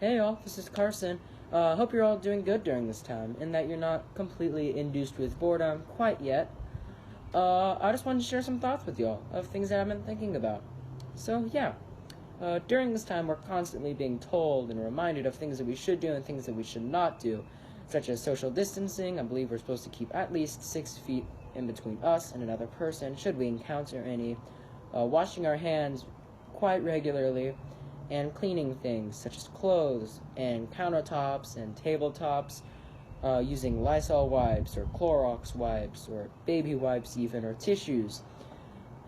Hey y'all, this is Carson. Hope you're all doing good during this time, and that you're not completely induced with boredom quite yet. I just wanted to share some thoughts with y'all of things that I've been thinking about. So yeah, during this time we're constantly being told and reminded of things that we should do and things that we should not do, such as social distancing. I believe we're supposed to keep at least 6 feet in between us and another person should we encounter any, washing our hands quite regularly, and cleaning things such as clothes and countertops and tabletops, using Lysol wipes or Clorox wipes or baby wipes even, or tissues.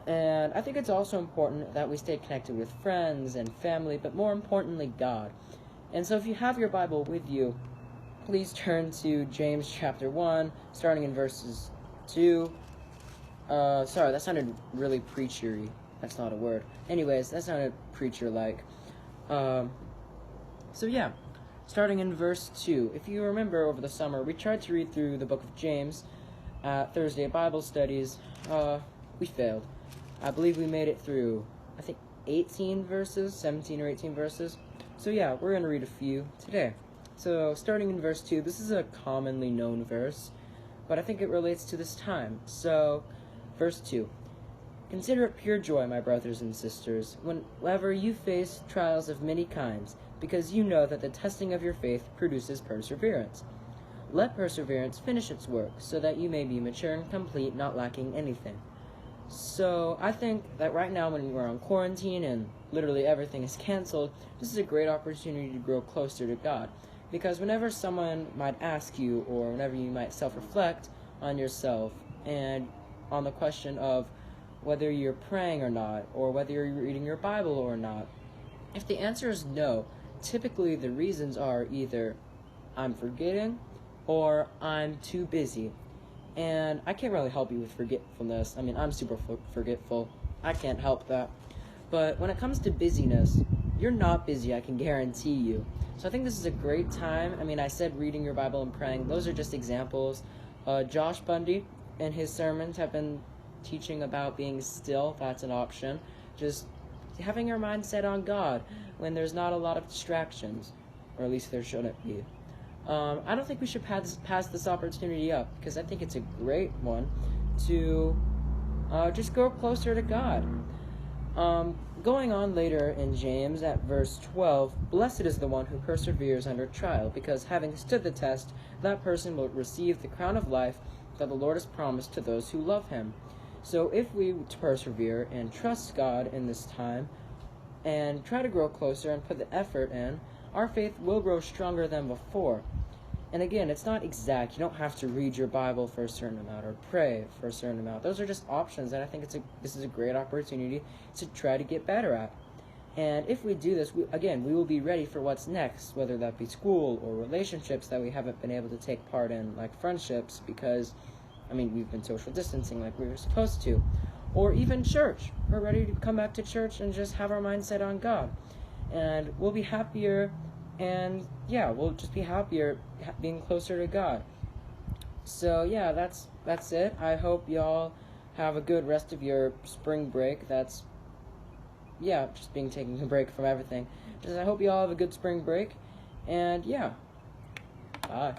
And I think it's also important that we stay connected with friends and family, but more importantly, God. And so if you have your Bible with you, please turn to James chapter 1, starting in verses 2. Sorry, that sounded really preachery. That's not a word. Anyways, that sounded preacher-like. So yeah, starting in verse 2. If you remember, over the summer, we tried to read through the book of James at Thursday Bible studies. We failed. I believe we made it through, 18 verses, 17 or 18 verses. So yeah, we're going to read a few today. So starting in verse 2, this is a commonly known verse, but I think it relates to this time. So, verse 2. Consider it pure joy, my brothers and sisters, whenever you face trials of many kinds, because you know that the testing of your faith produces perseverance. Let perseverance finish its work, so that you may be mature and complete, not lacking anything. So, I think that right now when we're on quarantine and literally everything is canceled, this is a great opportunity to grow closer to God. Because whenever someone might ask you, or whenever you might self-reflect on yourself, and on the question of whether you're praying or not, or whether you're reading your Bible or not, if the answer is no, typically the reasons are either I'm forgetting or I'm too busy. And I can't really help you with forgetfulness. I mean, I'm super forgetful. I can't help that. But when it comes to busyness, you're not busy, I can guarantee you. So I think this is a great time. I mean, I said reading your Bible and praying. Those are just examples. Josh Bundy and his sermons have been teaching about being still. That's an option. Just having your mind set on God when there's not a lot of distractions, or at least there shouldn't be. I don't think we should pass this opportunity up, because I think it's a great one to just grow closer to God. Going on later in James at verse 12, blessed is the one who perseveres under trial, because having stood the test, that person will receive the crown of life that the Lord has promised to those who love him. So if we persevere and trust God in this time, and try to grow closer and put the effort in, our faith will grow stronger than before. And again, it's not exact. You don't have to read your Bible for a certain amount or pray for a certain amount. Those are just options, and I think this is a great opportunity to try to get better at. And if we do this, we will be ready for what's next, whether that be school or relationships that we haven't been able to take part in, like friendships, because, we've been social distancing like we were supposed to. Or even church. We're ready to come back to church and just have our mind set on God. And we'll be happier, and yeah, we'll just be happier being closer to God. So yeah, that's it. I hope y'all have a good rest of your spring break. Just taking a break from everything. I hope y'all have a good spring break, and yeah, bye.